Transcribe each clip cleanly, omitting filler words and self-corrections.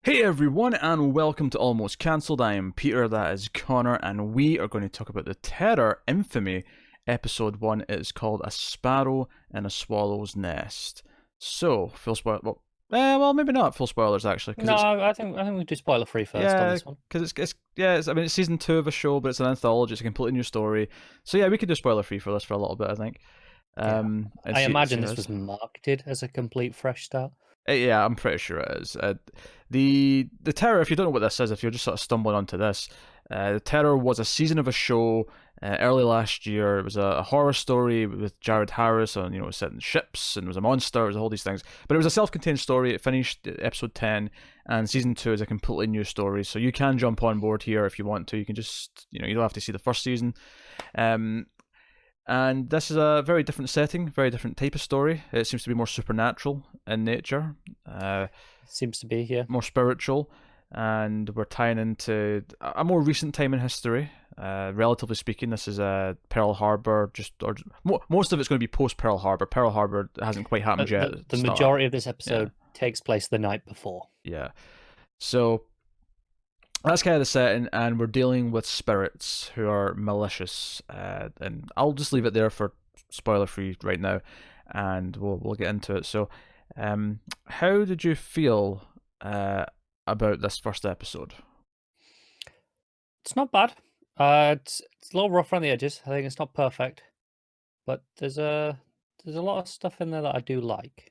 Hey everyone, and welcome to Almost Cancelled. I am Peter, that is Connor, and we are going to talk about the terror Infamy. Episode 1 is called A Sparrow in a Swallow's Nest. So, full spoiler. Well, maybe not full spoilers actually, because No, it's I think we do spoiler free first on yeah, this one. because I mean, it's season 2 of a show, but it's an anthology. It's a completely new story. So yeah, we could do spoiler free for this for a little bit, I think. Yeah. And I see imagine how this it is. was marketed as a complete fresh start. Yeah, I'm pretty sure it is. The Terror, if you don't know what this is, if you're just sort of stumbling onto this, the Terror was a season of a show early last year. It was a horror story with Jared Harris, and it was set in ships and it was a monster. It was all these things, but it was a self-contained story. It finished at episode 10, and season 2 is a completely new story. So you can jump on board here if you want to. You can just you don't have to see the first season. Um, and this is a very different setting, very different type of story. It seems to be more supernatural in nature, Seems to be here. more spiritual, and we're tying into a more recent time in history. Relatively speaking, this is Pearl Harbor. Most of it's going to be post Pearl Harbor. Pearl Harbor hasn't quite happened yet. The majority of this episode takes place the night before. Yeah. So that's kind of the setting, and we're dealing with spirits who are malicious. And I'll just leave it there for spoiler free right now, and we'll get into it. So, how did you feel about this first episode? It's not bad. It's a little rough around the edges. I think it's not perfect, but there's a lot of stuff in there that I do like.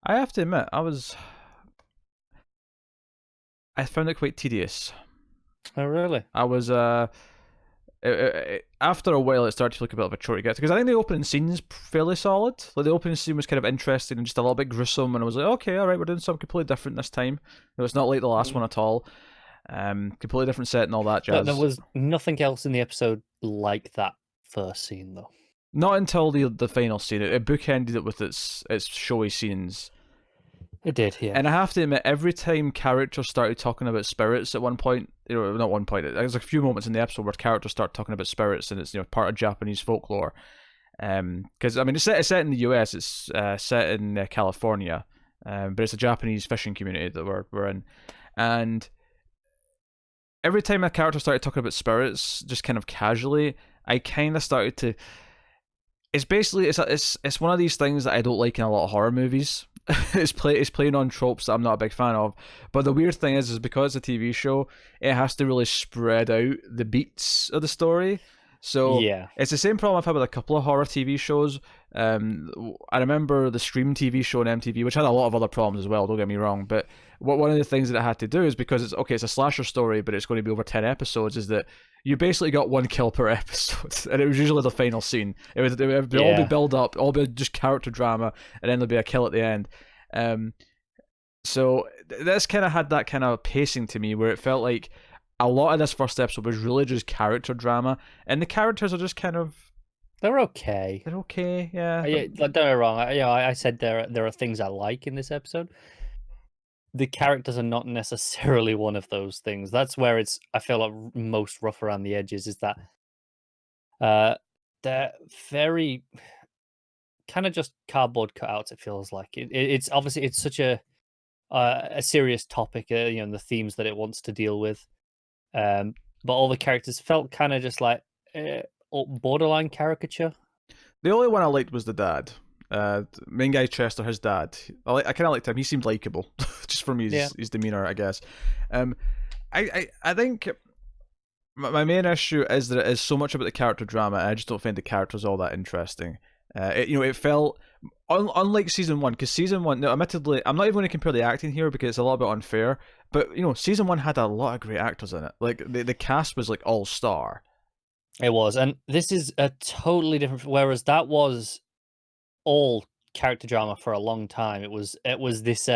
I have to admit, I found it quite tedious. Oh really? I was after a while it started to look a bit of a chore to get to, because I think the opening scene's fairly solid. Like the opening scene was kind of interesting and just a little bit gruesome, and I was like, okay, all right, we're doing something completely different this time. It's not like the last one at all. Completely different set and all that jazz. There was nothing else in the episode like that first scene though. Not until the final scene. It bookended it with its showy scenes. It did, yeah. And I have to admit, every time characters started talking about spirits at one point, not one point, there's a few moments in the episode where characters start talking about spirits, and it's part of Japanese folklore. Because I mean, it's set in the US, it's set in California, but it's a Japanese fishing community that we're in, and every time a character started talking about spirits, just kind of casually, I kind of started to. It's basically it's one of these things that I don't like in a lot of horror movies. It's playing on tropes that I'm not a big fan of. But the weird thing is because it's a TV show, it has to really spread out the beats of the story. So Yeah. it's the same problem I've had with a couple of horror TV shows. I remember the Scream TV show on MTV, which had a lot of other problems as well. Don't get me wrong, but one of the things that it had to do is because it's a slasher story, but it's going to be over 10 episodes. Is that you basically got one kill per episode, and it was usually the final scene. It would all be build up, all be just character drama, and then there'd be a kill at the end. So this kind of had that kind of pacing to me, where it felt like a lot of this first episode was really just character drama, and the characters are just kind of They're okay. they're okay, yeah. Yeah, don't get me wrong. I said there are things I like in this episode. The characters are not necessarily one of those things. That's where I feel like most rough around the edges is that they're very kind of just cardboard cutouts. It feels like it's obviously it's such a serious topic. The themes that it wants to deal with. But all the characters felt kind of just like borderline caricature. The only one I liked was the dad. Main guy Chester, his dad. I kind of liked him. He seemed likable, just from his demeanor, I guess. I think my main issue is that it is so much about the character drama. And I just don't find the characters all that interesting. It felt unlike season 1, because season 1. No, admittedly, I'm not even going to compare the acting here because it's a little bit unfair. But season 1 had a lot of great actors in it. Like the cast was like all star. It was, and this is a totally different. Whereas that was all character drama for a long time. It was this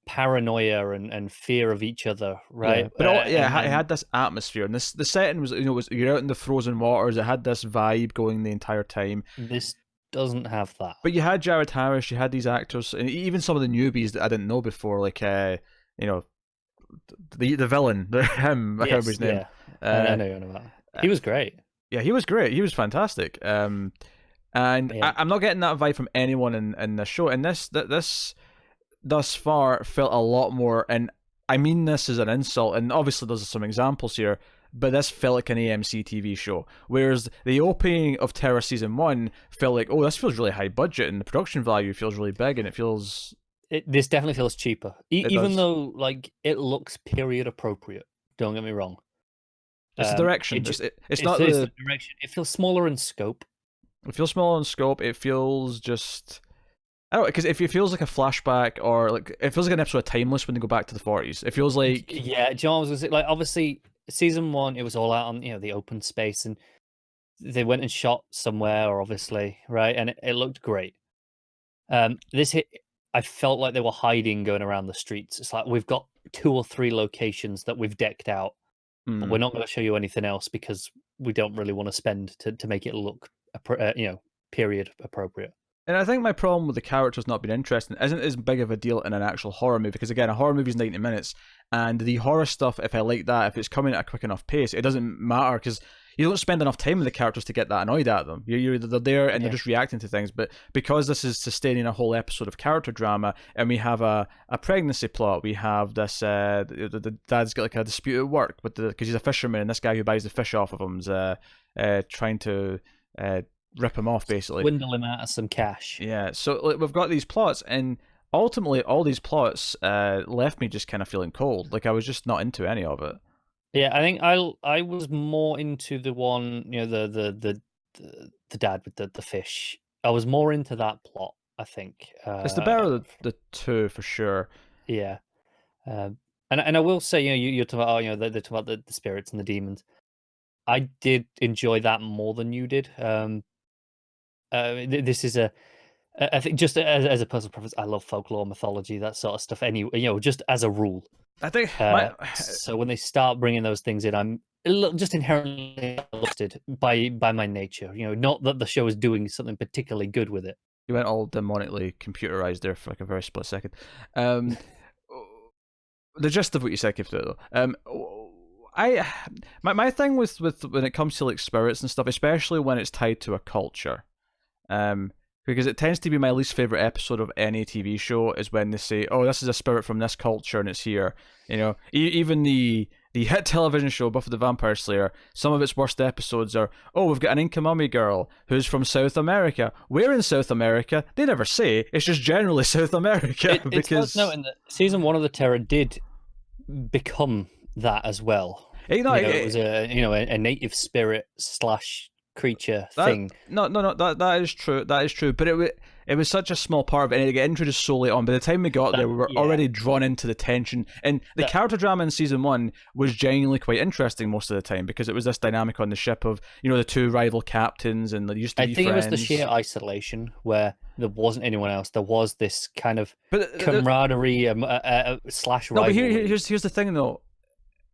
paranoia and fear of each other, right? Yeah, but it had this atmosphere, and the setting was you're out in the frozen waters. It had this vibe going the entire time. This doesn't have that. But you had Jared Harris, you had these actors, and even some of the newbies that I didn't know before, like the villain, him. I can't remember his name. Yeah. I know you're on about. He was great. Yeah, he was great. He was fantastic. And I'm not getting that vibe from anyone in this show. And this thus far felt a lot more, and I mean this as an insult, and obviously there's some examples here, but this felt like an AMC TV show. Whereas the opening of Terror Season 1 felt like, oh, this feels really high budget, and the production value feels really big, and it feels... This definitely feels cheaper, It even does. though like it looks period appropriate. Don't get me wrong. It's the direction. It's not It's the... the direction. It feels smaller in scope. It feels small in scope. It feels just... I don't know, because it feels like a flashback, or like it feels like an episode of Timeless when they go back to the 40s. It feels like... Yeah, do you know what I was gonna say? Like, obviously, season 1, it was all out on the open space, and they went and shot somewhere, obviously, right? And it looked great. This hit, I felt like they were hiding, going around the streets. It's like we've got 2 or 3 locations that we've decked out, but we're not going to show you anything else because we don't really want to spend to make it look, period appropriate. And I think my problem with the characters not being interesting isn't as big of a deal in an actual horror movie, because again, a horror movie is 90 minutes, and the horror stuff, if I like that, if it's coming at a quick enough pace, it doesn't matter, because you don't spend enough time with the characters to get that annoyed at them. They're there and they're just reacting to things, but because this is sustaining a whole episode of character drama, and we have a pregnancy plot, we have this, the dad's got like a dispute at work, because he's a fisherman, and this guy who buys the fish off of him is trying to... rip him off, basically. Swindle him out of some cash. Yeah, so like, we've got these plots, and ultimately all these plots left me just kind of feeling cold. Like I was just not into any of it. Yeah, I think I was more into the one, the dad with the fish. I was more into that plot, I think. It's the better of the two for sure. Yeah, and I will say, you're talking about, they're talking about the spirits and the demons. I did enjoy that more than you did. This is I think, just as a personal preference, I love folklore, mythology, that sort of stuff. Anyway, just as a rule. I think So when they start bringing those things in, I'm just inherently exhausted by my nature. Not that the show is doing something particularly good with it. You went all demonically computerized there for like a very split second. The gist of what you said came through though. My thing with when it comes to like spirits and stuff, especially when it's tied to a culture, because it tends to be my least favorite episode of any TV show is when they say, "Oh, this is a spirit from this culture and it's here." Even the hit television show Buffy the Vampire Slayer, some of its worst episodes are, "Oh, we've got an Inca mummy girl who's from South America. Where in South America?" They never say. It's just generally South America. It's worth noting that season 1 of the Terror did become that as well. It was a native spirit / creature thing. No, that is true. That is true. But it was such a small part of it, and it got introduced so late on. By the time we got there, we were already drawn into the tension. And the character drama in season 1 was genuinely quite interesting most of the time, because it was this dynamic on the ship of, the two rival captains, and they used to be friends. I think it was the sheer isolation where there wasn't anyone else. There was this kind of camaraderie / rivalry. No, but here's the thing though.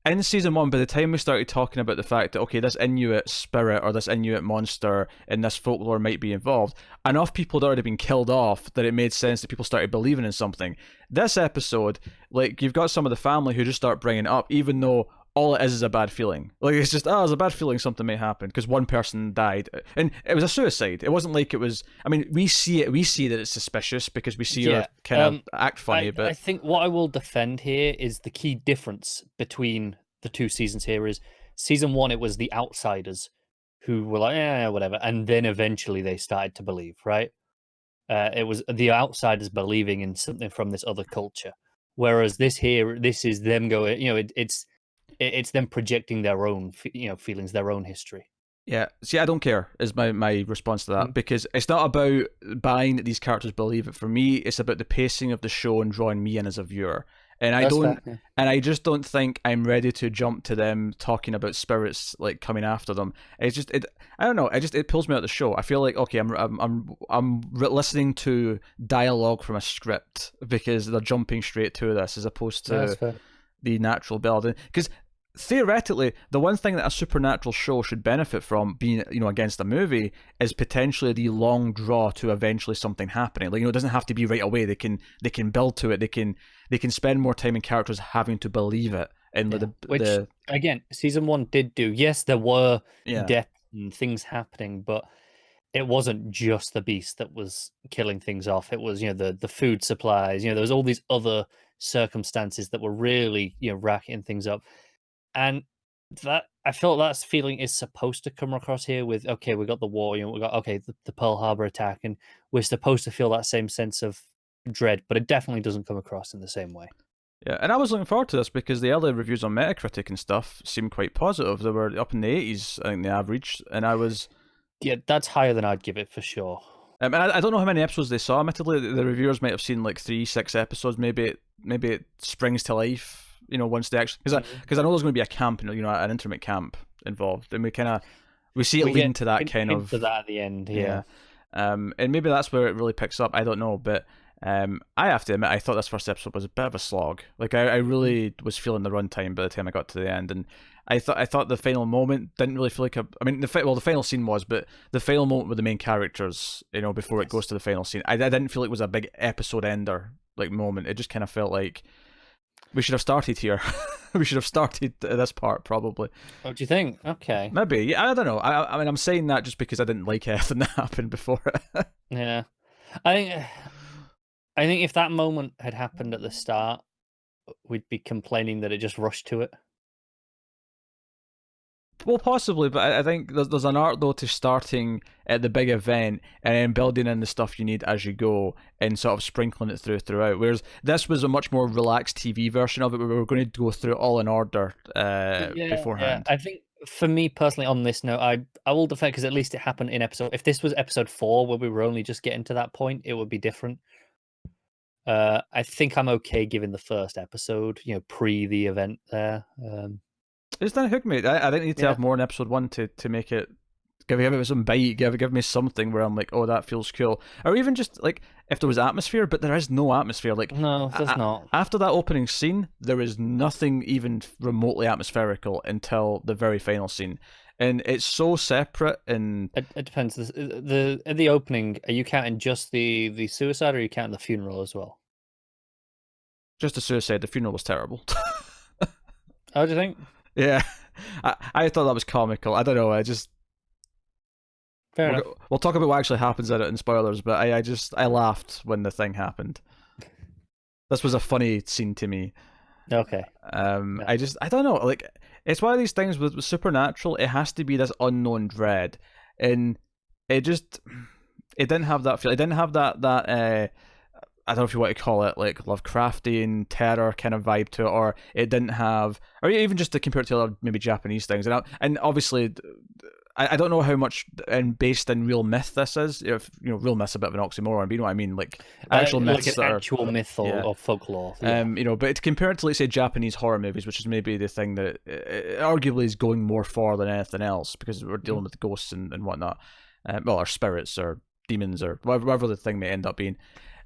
In season 1, by the time we started talking about the fact that, okay, this Inuit spirit or this Inuit monster in this folklore might be involved, enough people had already been killed off that it made sense that people started believing in something. This episode, like, you've got some of the family who just start bringing it up, even though all it is a bad feeling. Like, it's just, it's a bad feeling something may happen because one person died. And it was a suicide. It wasn't like it was... I mean, we see that it's suspicious because we see her kind of act funny, but... I think what I will defend here is the key difference between the two seasons here is season 1, it was the outsiders who were like, whatever. And then eventually they started to believe, right? It was the outsiders believing in something from this other culture. Whereas this is them going, it's them projecting their own, feelings, their own history. Yeah, see, I don't care, is my response to that, because it's not about buying that these characters believe it. For me, it's about the pacing of the show and drawing me in as a viewer. And I just don't think I'm ready to jump to them talking about spirits like coming after them. It's just I don't know. It pulls me out of the show. I feel like, okay, I'm listening to dialogue from a script because they're jumping straight to this as opposed to the natural building. Because theoretically, the one thing that a supernatural show should benefit from being, against a movie is potentially the long draw to eventually something happening. Like, it doesn't have to be right away. They can build to it. They can spend more time in characters having to believe it. And which again, season 1 did do. Yes, there were depth and things happening, but it wasn't just the beast that was killing things off. It was, the food supplies. There was all these other circumstances that were really, racking things up. And that I felt that feeling is supposed to come across here with, okay, we got the war, we got, okay, the Pearl Harbor attack, and we're supposed to feel that same sense of dread, but it definitely doesn't come across in the same way. Yeah, and I was looking forward to this because the early reviews on Metacritic and stuff seemed quite positive. They were up in the 80s, I think, the average, and I was... Yeah, that's higher than I'd give it for sure. And I don't know how many episodes they saw. Admittedly, the reviewers might have seen like 3-6 episodes. Maybe it springs to life, once they actually... Because I know there's going to be a camp, an intermittent camp involved, and we see it leading to that kind of... to that at the end, yeah. And maybe that's where it really picks up. I don't know, but... I have to admit, I thought this first episode was a bit of a slog. Like, I really was feeling the runtime by the time I got to the end, and I thought the final moment didn't really feel like the final scene was, but the final moment with the main characters, before it goes to the final scene, I didn't feel like it was a big episode ender like moment. It just kind of felt like we should have started here. We should have started at this part, probably. What do you think? Okay, maybe. Yeah, I don't know. I mean, I'm saying that just because I didn't like anything that happened before it. Yeah, I think if that moment had happened at the start, we'd be complaining that it just rushed to it. Well, possibly, but I think there's an art, though, to starting at the big event and then building in the stuff you need as you go and sort of sprinkling it throughout. Whereas this was a much more relaxed TV version of it, where we were going to go through it all in order beforehand. Yeah. I think, for me personally, on this note, I will defend, because at least it happened in episode... If this was episode 4, where we were only just getting to that point, it would be different. I think I'm okay giving the first episode, pre the event there. It's not hook me. I think you need to have more in episode 1 to make it give it some bite, give me something where I'm like, oh, that feels cool, or even just like if there was atmosphere, but there is no atmosphere. Like, no, there's not. After that opening scene, there is nothing even remotely atmospherical until the very final scene. And it's so separate, and it depends. The opening, are you counting just the suicide, or are you counting the funeral as well? Just the suicide. The funeral was terrible. How do you think? Yeah, I thought that was comical. I don't know. Fair enough. We'll talk about what actually happens in it in spoilers, but I laughed when the thing happened. This was a funny scene to me. Okay. Yeah. I don't know. Like, it's one of these things with Supernatural. It has to be this unknown dread, and it didn't have that feel. It didn't have that I don't know if you want to call it like Lovecraftian terror kind of vibe to it, or it didn't have, or even just to compare it to other maybe Japanese things. And obviously, I don't know how much based in real myth this is. If real myth's a bit of an oxymoron, but you know what I mean, like actual myths, like an actual myth or folklore. Yeah. But to compare it to, let's say, Japanese horror movies, which is maybe the thing that arguably is going more far than anything else, because we're dealing with ghosts and whatnot, or spirits or demons or whatever the thing may end up being.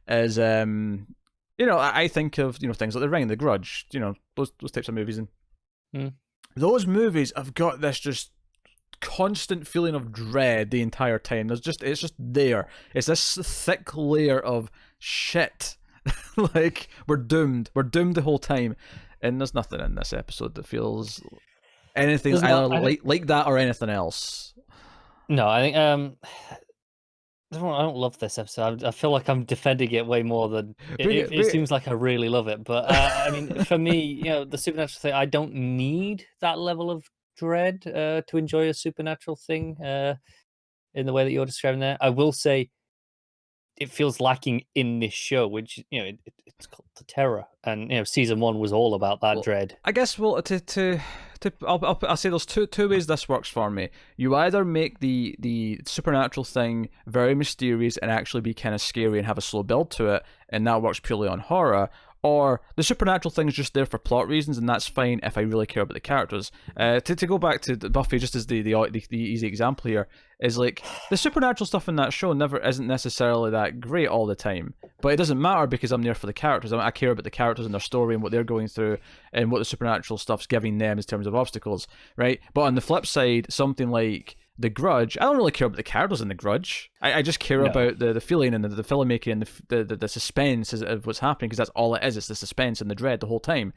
Is I think of things like The Ring, The Grudge, those types of movies, and those movies have got this just constant feeling of dread the entire time. It's just there. It's this thick layer of shit. Like, we're doomed the whole time, and there's nothing in this episode that feels anything like that or anything else. No, I think I don't love this episode. I feel like I'm defending it way more than it seems like I really love it. But I mean, for me, the supernatural thing, I don't need that level of dread to enjoy a supernatural thing in the way that you're describing there. I will say it feels lacking in this show, which it's called The Terror, and season 1 was all about that dread. I guess I'll say there's two ways this works for me. You either make the supernatural thing very mysterious and actually be kind of scary and have a slow build to it, and that works purely on horror. Or the supernatural thing is just there for plot reasons, and that's fine if I really care about the characters. To go back to Buffy, just as the easy example here, is like the supernatural stuff in that show isn't necessarily that great all the time, but it doesn't matter because I'm there for the characters. I care about the characters and their story and what they're going through and what the supernatural stuff's giving them in terms of obstacles, right? But on the flip side, something like The Grudge, I don't really care about the characters in The Grudge. I just care No. about the feeling and the filmmaking and the suspense of what's happening, because that's all it is. It's the suspense and the dread the whole time.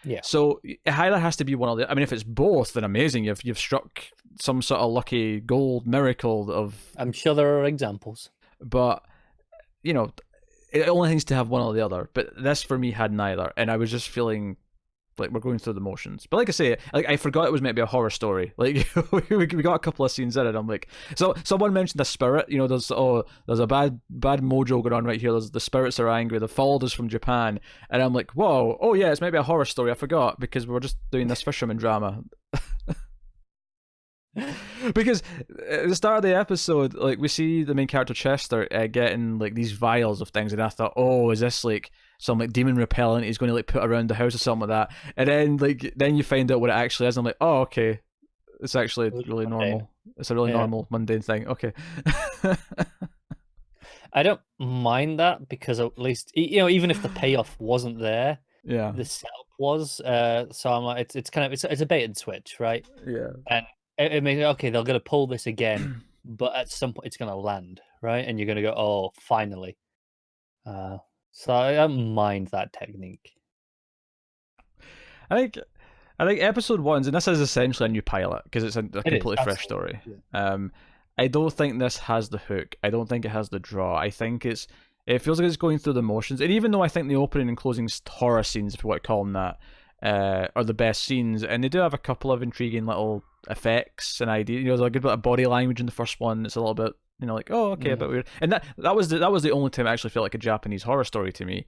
Yeah. So it either has to be one of the. I mean, if it's both, then amazing. You've struck some sort of lucky gold miracle of. I'm sure there are examples. But you know, it only needs to have one or the other. But this for me had neither, and I was just feeling like we're going through the motions. But like I say, like I forgot it was meant to be a horror story. Like we got a couple of scenes in it. I'm like, so someone mentioned the spirit. You know, there's a bad mojo going on right here. There's the spirits are angry. They followed us from Japan, and I'm like, whoa, oh yeah, it's maybe a horror story. I forgot because we're just doing this fisherman drama. Because at the start of the episode, like we see the main character Chester getting like these vials of things, and I thought, oh, is this like some like demon repellent he's going to like put around the house or something like that? And then you find out what it actually is. And I'm like, oh, okay, it's actually really normal. It's a really normal mundane thing. Okay. I don't mind that because at least even if the payoff wasn't there, the setup was. So I'm like, it's kind of it's a bait and switch, right? Yeah. And it means okay, they're going to pull this again, but at some point it's going to land, right? And you're going to go, oh, finally. So I don't mind that technique. I think episode 1's, and this is essentially a new pilot because it's a completely fresh story. Yeah. I don't think this has the hook. I don't think it has the draw. I think it feels like it's going through the motions. And even though I think the opening and closing horror scenes, if you want to call them that, are the best scenes, and they do have a couple of intriguing little effects and ideas. You know, there's a good bit of body language in the first one. It's a little bit, you know, like, oh, okay, a bit weird. And that was the only time it actually felt like a Japanese horror story to me,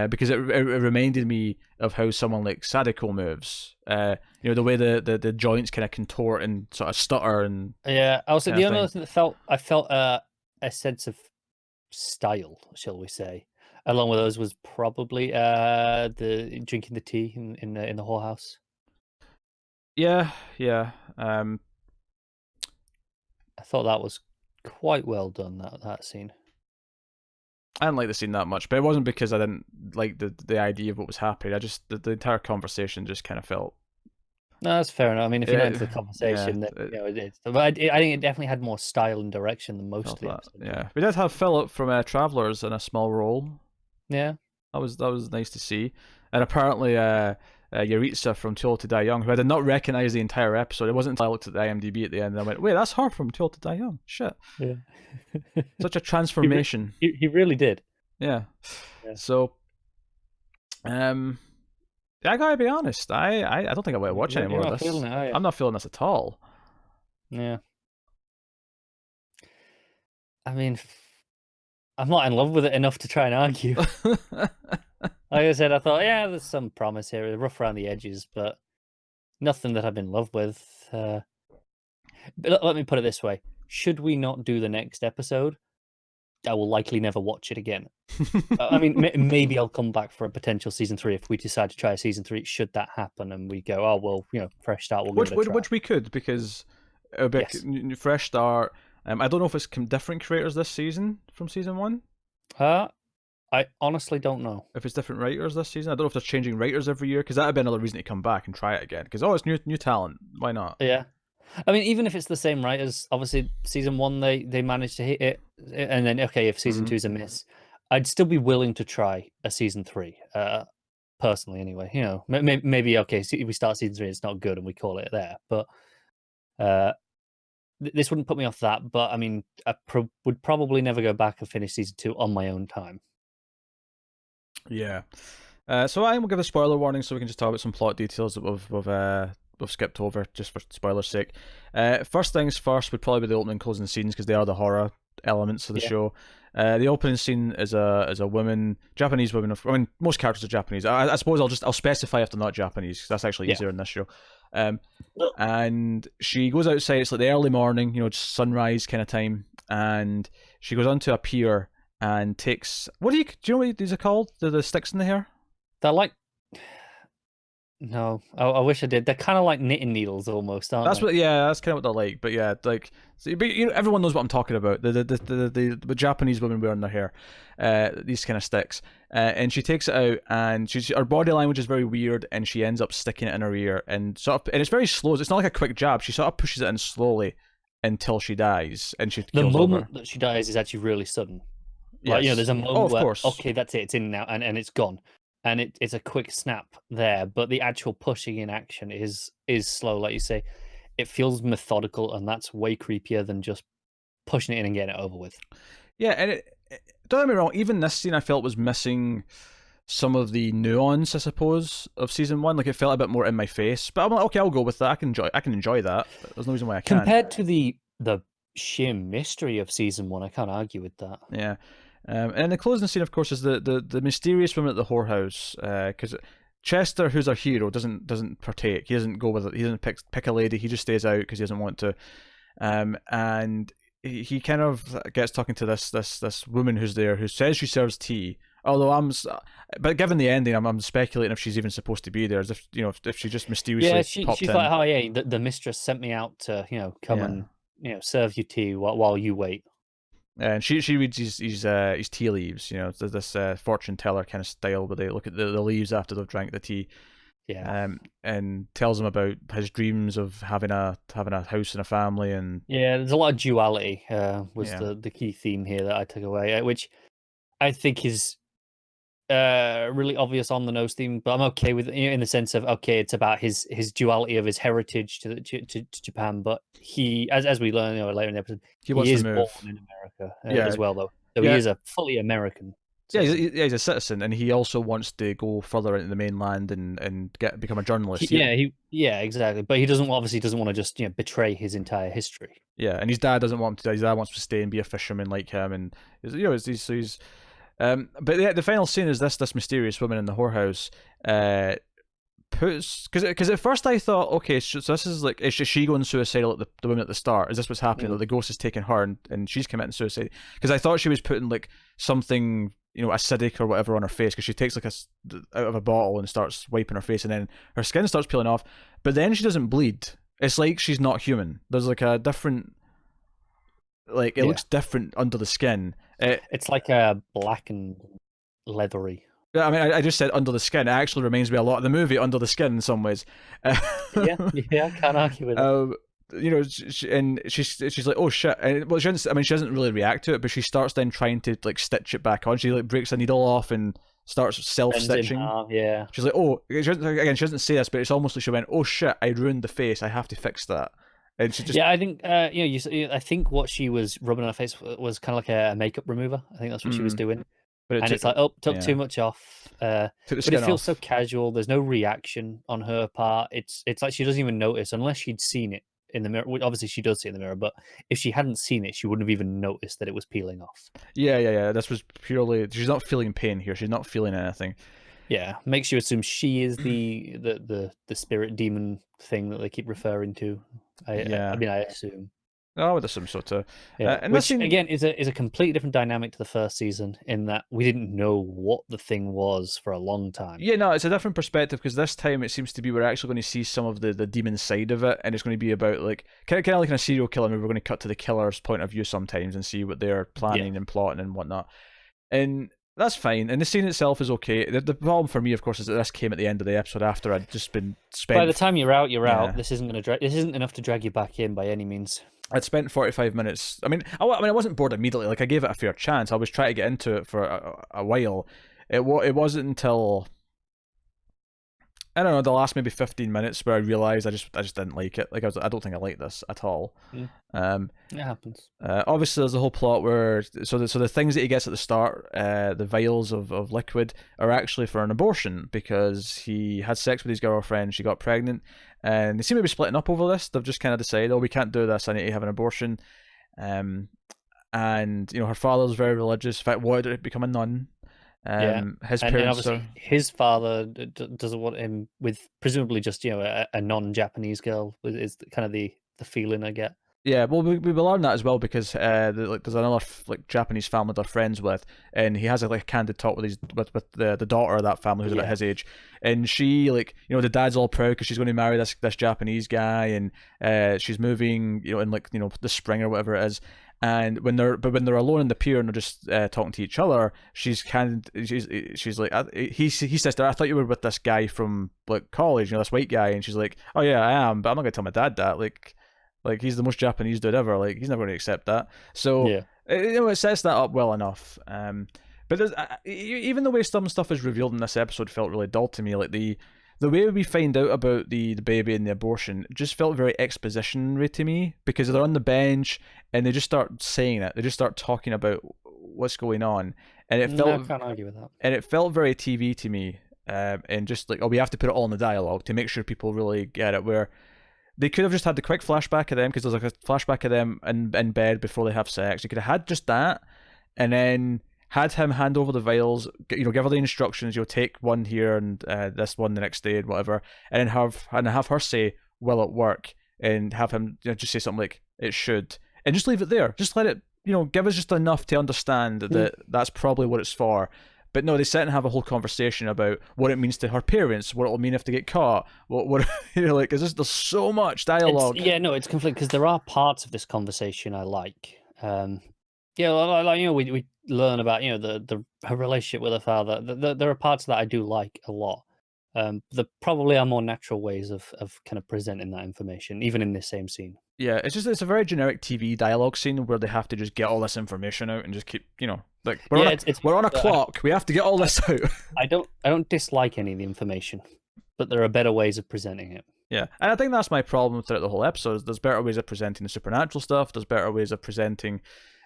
because it reminded me of how someone like Sadako moves. You know, the way the joints kind of contort and sort of stutter and yeah. I was the only other thing that I felt a sense of style, shall we say, along with those was probably the drinking the tea in the whorehouse. Yeah. I thought that was quite well done, that scene. I didn't like the scene that much, but it wasn't because I didn't like the idea of what was happening. I just the entire conversation just kind of felt. No, that's fair enough. I mean, if you're not into the conversation, then it is. But I think it definitely had more style and direction than most of the episodes. Yeah, we did have Philip from Travelers in a small role. Yeah, that was nice to see, and apparently Yaritza from Too Old to Die Young, who I did not recognize the entire episode. It wasn't until I looked at the IMDb at the end and I went, wait, that's her from Too Old to Die Young. Shit. Yeah. Such a transformation. He really did. Yeah. So, I gotta be honest. I don't think I want to watch any more of this. I'm not feeling this at all. Yeah. I mean, I'm not in love with it enough to try and argue. Like I said, I thought, yeah, there's some promise here. It's rough around the edges, but nothing that I'm in love with. But let me put it this way. Should we not do the next episode, I will likely never watch it again. I mean, maybe I'll come back for a potential season 3 if we decide to try a season 3. Should that happen, and we go, oh well, fresh start. We'll give it a try. Which we could, because a bit fresh start. I don't know if it's different creators this season from season 1. I honestly don't know if it's different writers this season. I don't know if they're changing writers every year, because that would be another reason to come back and try it again. Because it's new talent. Why not? Yeah. I mean, even if it's the same writers, obviously season 1 they managed to hit it, and then okay, if season 2 is a miss, I'd still be willing to try a season 3. Personally, anyway, maybe okay, we start season 3, it's not good, and we call it there. But this wouldn't put me off that. But I mean, I would probably never go back and finish season 2 on my own time. Yeah. So I will give a spoiler warning, so we can just talk about some plot details that we've skipped over just for spoilers' sake. First things first would probably be the opening and closing scenes, because they are the horror elements of the show. The opening scene is a woman, Japanese woman. I mean, most characters are Japanese. I suppose I'll specify if they're not Japanese, because that's actually easier in this show. And she goes outside. It's like the early morning, just sunrise kind of time, and she goes onto a pier and takes do you know what these are called? The sticks in the hair. They're like. No, I wish I did. They're kind of like knitting needles almost, aren't they? That's kind of what they're like. But yeah, like, but everyone knows what I'm talking about. The Japanese women wearing their hair, these kind of sticks. And she takes it out, and her body language is very weird, and she ends up sticking it in her ear, and it's very slow. It's not like a quick jab. She sort of pushes it in slowly, until she dies, and she The kills all of her. moment that she dies is actually really sudden. Like, there's Yes. a Oh, moment of where, course. okay, that's it, it's in now, and it's gone. And it's a quick snap there, but the actual pushing in action is slow, like you say. It feels methodical, and that's way creepier than just pushing it in and getting it over with. Yeah, and don't get me wrong. Even this scene, I felt was missing some of the nuance, I suppose, of season one. Like it felt a bit more in my face. But I'm like, okay, I'll go with that. I can enjoy that. There's no reason why I can't. Compared to the sheer mystery of season one, I can't argue with that. Yeah. And the closing scene, of course, is the mysterious woman at the whorehouse. Because Chester, who's our hero, doesn't partake. He doesn't go with it. He doesn't pick a lady. He just stays out because he doesn't want to. And he kind of gets talking to this woman who's there, who says she serves tea. Although but given the ending, I'm speculating if she's even supposed to be there, as if if she just mysteriously popped she's in. like, oh yeah, the mistress sent me out to come and serve you tea while you wait. And she reads his tea leaves, this fortune teller kind of style, where they look at the leaves after they've drank the tea. Yeah. And tells him about his dreams of having a house and a family, and there's a lot of duality. Was Yeah. the key theme here that I took away, which I think is really obvious on the nose theme, but I'm okay with it, in the sense of, okay, it's about his duality of his heritage to Japan, but he, as we learn later in the episode, he wants is to born move. in America Yeah. as well, though. So Yeah. he is a fully American Yeah, citizen. he's a citizen, and he also wants to go further into the mainland and become a journalist. Yeah, exactly. But he obviously doesn't want to just betray his entire history. Yeah, and his dad doesn't want him to die. His dad wants to stay and be a fisherman like him, and he's but yeah, the final scene is this mysterious woman in the whorehouse puts, because at first I thought, okay, so this is like, is she going suicidal at the woman at the start? Is this what's happening? That the ghost is taking her and she's committing suicide? Because I thought she was putting like something acidic or whatever on her face, because she takes like out of a bottle and starts wiping her face, and then her skin starts peeling off, but then she doesn't bleed. It's like she's not human. There's like a different, like it looks different under the skin. It's like a black and leathery. I mean, I just said under the skin. It actually reminds me a lot of the movie Under the Skin in some ways. Yeah, can't argue with it. And she's like, oh shit. And well, she doesn't really react to it, but she starts then trying to like stitch it back on. She like breaks a needle off and starts self-stitching. Yeah. She's like, oh, she doesn't say this, but it's almost like she went, oh shit, I ruined the face. I have to fix that. And she just... Yeah, I think I think what she was rubbing on her face was kind of like a makeup remover. I think that's what she was doing. But it's like, took too much off. But it feels so casual. There's no reaction on her part. It's like she doesn't even notice, unless she'd seen it in the mirror. Obviously, she does see it in the mirror, but if she hadn't seen it, she wouldn't have even noticed that it was peeling off. Yeah. This was purely... She's not feeling pain here. She's not feeling anything. Yeah, makes you assume she is the spirit demon thing that they keep referring to. I assume. I would assume so too. Yeah, and which again is a completely different dynamic to the first season, in that we didn't know what the thing was for a long time. Yeah, no, it's a different perspective, because this time it seems to be we're actually going to see some of the demon side of it, and it's going to be about like kind of like in a serial killer movie. We're going to cut to the killer's point of view sometimes and see what they're planning and plotting and whatnot, and that's fine. And the scene itself is okay. The problem for me, of course, is that this came at the end of the episode after I'd just been spent. By the time you're out, out. This isn't this isn't enough to drag you back in by any means. I'd spent 45 minutes. I wasn't bored immediately. Like, I gave it a fair chance. I was trying to get into it for a while. It wasn't until, I don't know, the last maybe 15 minutes where I realized I just didn't like it. Like, I don't think I like this at all. It happens. Obviously, there's a whole plot where the things that he gets at the start, the vials of liquid, are actually for an abortion, because he had sex with his girlfriend, she got pregnant, and they seem to be splitting up over this. They've just kind of decided, oh, we can't do this, I need to have an abortion. And her father's very religious. In fact, wanted to become a nun. His parents his father doesn't want him with presumably just a non-Japanese girl. Is kind of the feeling I get. Yeah, well, we learn that as well, because there's another Japanese family they're friends with, and he has a candid talk with the daughter of that family who's about his age, and she the dad's all proud because she's going to marry this Japanese guy, and she's moving in the spring or whatever it is. And when they're alone in the pier and they're just talking to each other, she's like, he says to her, I thought you were with this guy from college, this white guy, and she's like, oh yeah, I am, but I'm not gonna tell my dad that. Like, he's the most Japanese dude ever. Like, he's never going to accept that. So, Yeah. it sets that up well enough. But even the way some stuff is revealed in this episode felt really dull to me. Like, the way we find out about the baby and the abortion just felt very expositionary to me, because they're on the bench and they just start saying it. They just start talking about what's going on, and it felt I can't argue with that. and it felt very TV to me. And just like, oh, we have to put it all in the dialogue to make sure people really get it. Where they could have just had the quick flashback of them, because there's like a flashback of them in bed before they have sex. You could have had just that, and then had him hand over the vials, give her the instructions, take one here and this one the next day and whatever, and then have her say, "Will it work?" and have him just say something like, "It should," and just leave it there. Just let it, give us just enough to understand that that's probably what it's for. But no, they sit and have a whole conversation about what it means to her parents, what it'll mean if they get caught, what like, there's so much dialogue. It's conflicting, because there are parts of this conversation I like. We learn about her relationship with her father. There are parts that I do like a lot. There probably are more natural ways of kind of presenting that information, even in this same scene. Yeah, it's a very generic TV dialogue scene where they have to just get all this information out and just keep, like, we're on a clock. We have to get all this out. I don't dislike any of the information, but there are better ways of presenting it. Yeah, and I think that's my problem throughout the whole episode. Is there's better ways of presenting the supernatural stuff. There's better ways of presenting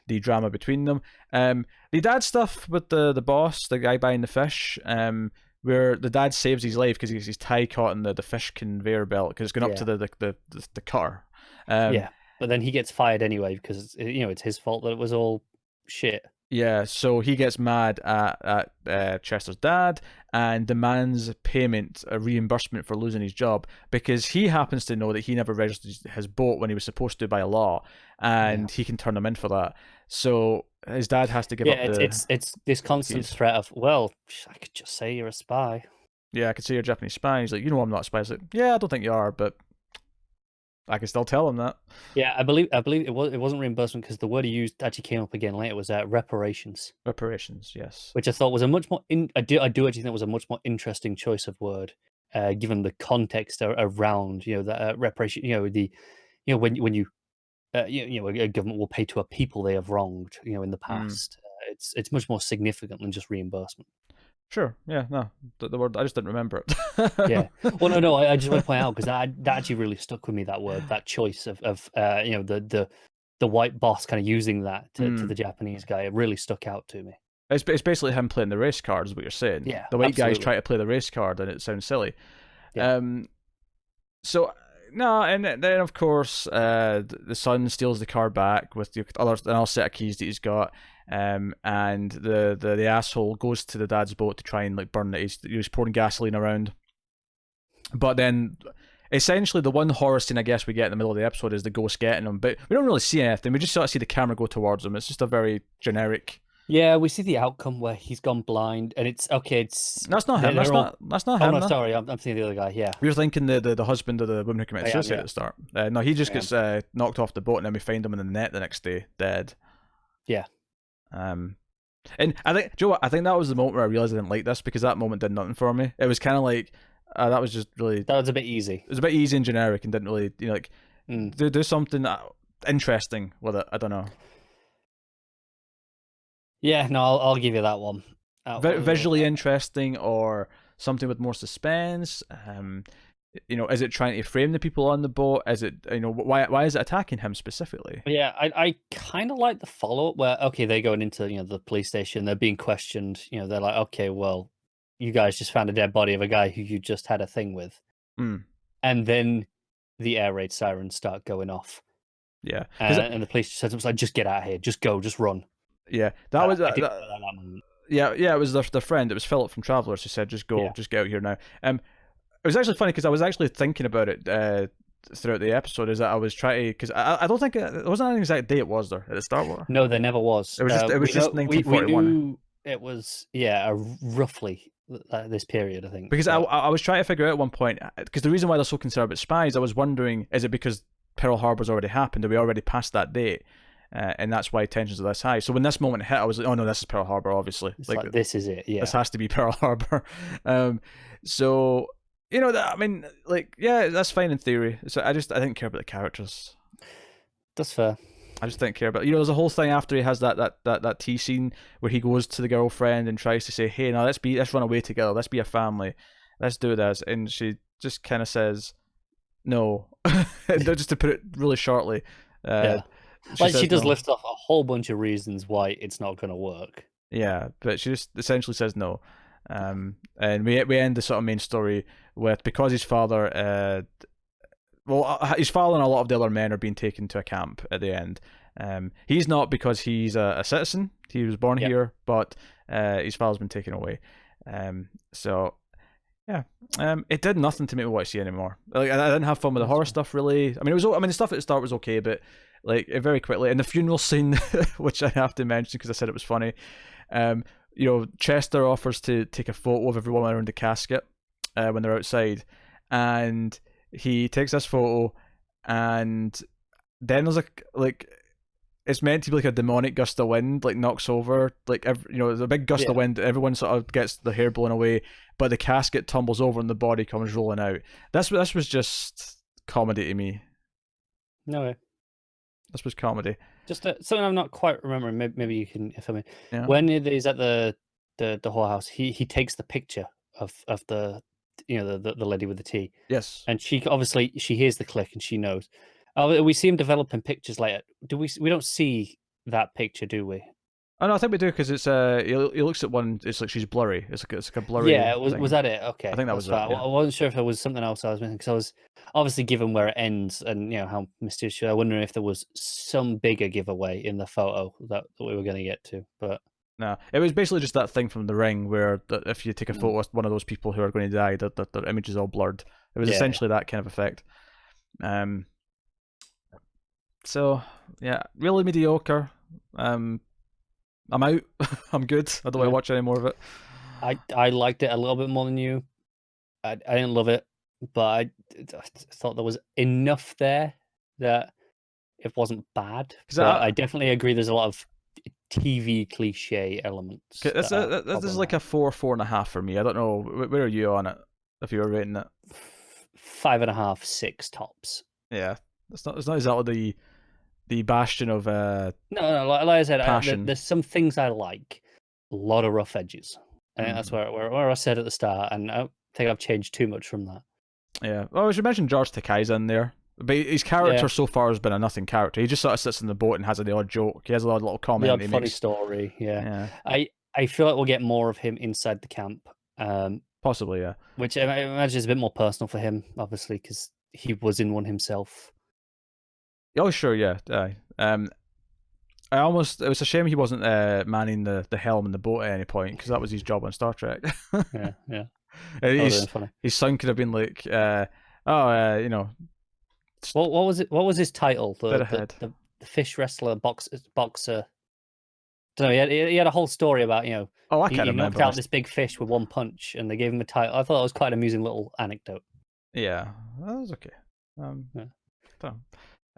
the drama between them. The dad stuff with the boss, the guy buying the fish, where the dad saves his life because he gets his tie caught in the fish conveyor belt because it's going up to the cutter. But then he gets fired anyway because it's his fault that it was all shit. Yeah, so he gets mad at Chester's dad and demands payment, a reimbursement for losing his job, because he happens to know that he never registered his boat when he was supposed to by law, and he can turn him in for that. So his dad has to give up it's this constant threat of, well, I could just say you're a spy. Yeah, I could say you're a Japanese spy. He's like, I'm not a spy. He's like, yeah, I don't think you are, but I can still tell him that. Yeah, I believe it wasn't reimbursement, because the word he used actually came up again later, was reparations. Reparations, yes. Which I thought was a much more I do actually think it was a much more interesting choice of word, given the context around that reparation. When a government will pay to a people they have wronged in the past. It's much more significant than just reimbursement. Sure. Yeah. No. The word, I just didn't remember it. Yeah. Well, no. I just want to point out, because that actually really stuck with me. That word, that choice of the white boss kind of using that to the Japanese guy. It really stuck out to me. It's basically him playing the race card, is what you're saying. Yeah. The white guys try to play the race card, and it sounds silly. Yeah. So no, and then of course, the son steals the car back with another set of keys that he's got. And the asshole goes to the dad's boat to try and like burn it. He's pouring gasoline around. But then, essentially, the one horror scene I guess we get in the middle of the episode is the ghost getting him. But we don't really see anything. We just sort of see the camera go towards him. It's just a very generic. Yeah, we see the outcome where he's gone blind, and it's okay. That's not him. That's not him. Oh no, sorry, I'm seeing the other guy. Yeah, we were thinking the husband of the woman who committed suicide at the start. No, he just gets knocked off the boat, and then we find him in the net the next day, dead. Yeah. And I think, do you know what? I think that was the moment where I realized I didn't like this, because that moment did nothing for me. It was kind of like that was just really. That was a bit easy. It was a bit easy and generic, and didn't really do something interesting with it. I don't know. Yeah, no, I'll give you that one. Visually interesting, or something with more suspense. Is it trying to frame the people on the boat? Is it, why is it attacking him specifically? Yeah, I kind of like the follow up where, okay, they're going into the police station, they're being questioned. They're like, okay, well, you guys just found a dead body of a guy who you just had a thing with, and then the air raid sirens start going off. Yeah, and the police just said, like, just get out of here, just go, just run. Yeah, that was yeah. It was the friend. It was Philip from Travelers who said, "Just go, just get out here now." It was actually funny because I was actually thinking about it throughout the episode. Is that I was trying to, because I don't think it wasn't an exact date, was there, at the start? No, there never was. It was just 1941. We knew it was roughly this period, I think. Because I was trying to figure out at one point, because the reason why they're so concerned about spies, I was wondering, is it because Pearl Harbor's already happened? Are we already past that date? And that's why tensions are this high. So when this moment hit, I was like, oh no, this is Pearl Harbor, obviously. It's like this is it, yeah. This has to be Pearl Harbor. So, that's fine in theory. So I didn't care about the characters. That's fair. I just didn't care about. There's a whole thing after he has that tea scene where he goes to the girlfriend and tries to say, "Hey, now let's run away together. Let's be a family. Let's do this." And she just kind of says, "No," just to put it really shortly. Yeah. She does no. list off a whole bunch of reasons why it's not going to work. Yeah, but she just essentially says no. And we end the sort of main story with, because his father, his father and a lot of the other men are being taken to a camp at the end. He's not, because he's a citizen. He was born here, but his father's been taken away. So yeah, it did nothing to make me want to see anymore. Like, I didn't have fun with the horror stuff really. I mean, the stuff at the start was okay, but like very quickly, and the funeral scene, which I have to mention because I said it was funny. Chester offers to take a photo of everyone around the casket when they're outside, and he takes this photo, and then there's it's meant to be like a demonic gust of wind, like knocks over, like there's a big gust of wind. Everyone sort of gets the hair blown away, but the casket tumbles over and the body comes rolling out. This was just comedy to me. No way. This was comedy. Just something I'm not quite remembering. Maybe you can fill me. Yeah. When he's at the whorehouse, he takes the picture of the the lady with the tea. Yes. And she obviously hears the click and she knows. We see him developing pictures later. We don't see that picture, do we? Oh no, I think we do, because it's he looks at one. It's like she's blurry. It's like a blurry. Yeah, was that it? Okay, I think that was it. Yeah. I wasn't sure if there was something else I was missing, because I was obviously, given where it ends and how mysterious. I wondering if there was some bigger giveaway in the photo that we were going to get to, but no, it was basically just that thing from The Ring where if you take a photo of one of those people who are going to die, their image is all blurred. It was essentially that kind of effect. So yeah, really mediocre. I'm out. I'm good. I don't want to watch any more of it. I liked it a little bit more than you. I didn't love it, but I thought there was enough there that it wasn't bad. I definitely agree. There's a lot of TV cliche elements. This is like a 4.5 for me. I don't know, where are you on it? If you were rating it, 5.5, 6 tops. Yeah, it's not exactly the bastion of no. Like I said, there's some things I like. A lot of rough edges. I think that's where I said at the start, and I don't think I've changed too much from that. Yeah. Well, we should mention George Takei's in there, but his character so far has been a nothing character. He just sort of sits in the boat and has the odd joke. He has a little comment. The odd funny story. Yeah. I feel like we'll get more of him inside the camp. Possibly, yeah. Which I imagine is a bit more personal for him, obviously, because he was in one himself. Oh, sure, yeah. It was a shame he wasn't manning the helm in the boat at any point, because that was his job on Star Trek. Yeah. His son could have been like, What was it? What was his title? The fish wrestler, boxer. I don't know. He had a whole story about I can't remember. He knocked out this big fish with one punch, and they gave him a title. I thought it was quite an amusing little anecdote. Yeah, that was okay.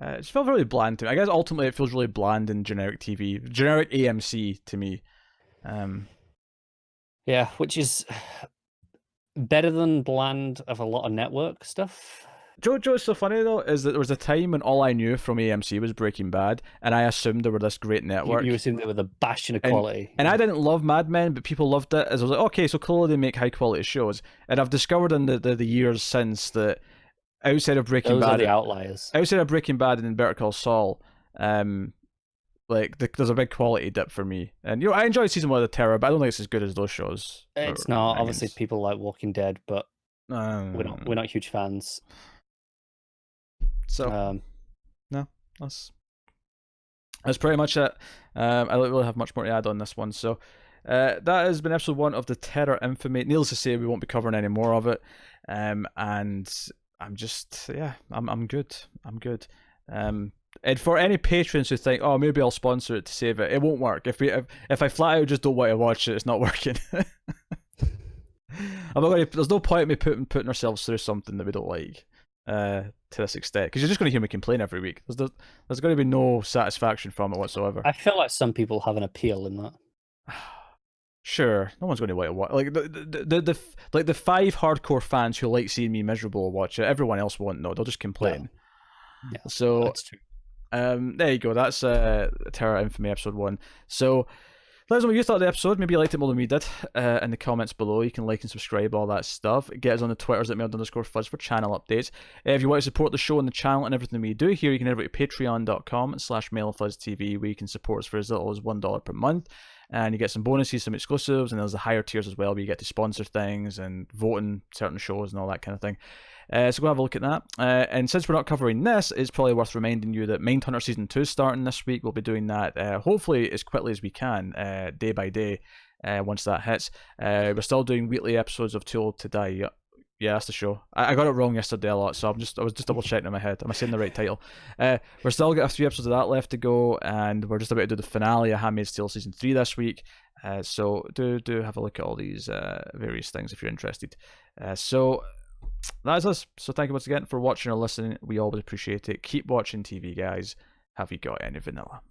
It just felt really bland to me. I guess ultimately it feels really bland in generic TV, generic AMC to me. Yeah, which is better than bland of a lot of network stuff. What's so funny though is that there was a time when all I knew from AMC was Breaking Bad, and I assumed they were this great network. You assumed they were the bastion of quality. And I didn't love Mad Men, but people loved it. As I was like, okay, so clearly they make high quality shows. And I've discovered in the years since that outside of Breaking Bad, those are the outliers. Outside of Breaking Bad and Better Call Saul, there's a big quality dip for me. And I enjoyed season 1 of The Terror, but I don't think it's as good as those shows. It's not. Obviously, people like Walking Dead, but we're not huge fans. So no, that's pretty much it. I don't really have much more to add on this one. So that has been episode 1 of The Terror Infamy. Needless to say, we won't be covering any more of it. And I'm just I'm good. And for any patrons who think, oh, maybe I'll sponsor it to save it, it won't work. If I flat out just don't want to watch it, it's not working. There's no point in me putting ourselves through something that we don't like to this extent, because you're just going to hear me complain every week. There's going to be no satisfaction from it whatsoever. I feel like some people have an appeal in that. Sure, no one's going to want to watch. Like the 5 hardcore fans who like seeing me miserable will watch it. Everyone else won't. No, they'll just complain. Yeah, so that's true. There you go. That's Terra Infamy episode 1. So let us know what you thought of the episode. Maybe you liked it more than we did in the comments below. You can like and subscribe, all that stuff. Get us on the Twitters at mailed_fuzz for channel updates. If you want to support the show and the channel and everything we do here, you can head over to patreon.com/mailfuzztv, where you can support us for as little as $1 per month. And you get some bonuses, some exclusives, and there's the higher tiers as well, where you get to sponsor things and vote in certain shows and all that kind of thing. So go have a look at that. And since we're not covering this, it's probably worth reminding you that Mindhunter Season 2 is starting this week. We'll be doing that hopefully as quickly as we can, day by day, once that hits. We're still doing weekly episodes of Too Old to Die. Yeah, that's the show. I got it wrong yesterday a lot, so I was just double checking in my head. Am I saying the right title? We're still got a few episodes of that left to go, and we're just about to do the finale of Handmaid's Tale Season 3 this week. So do have a look at all these various things if you're interested. So that is us. So thank you once again for watching or listening. We always appreciate it. Keep watching TV, guys. Have you got any vanilla?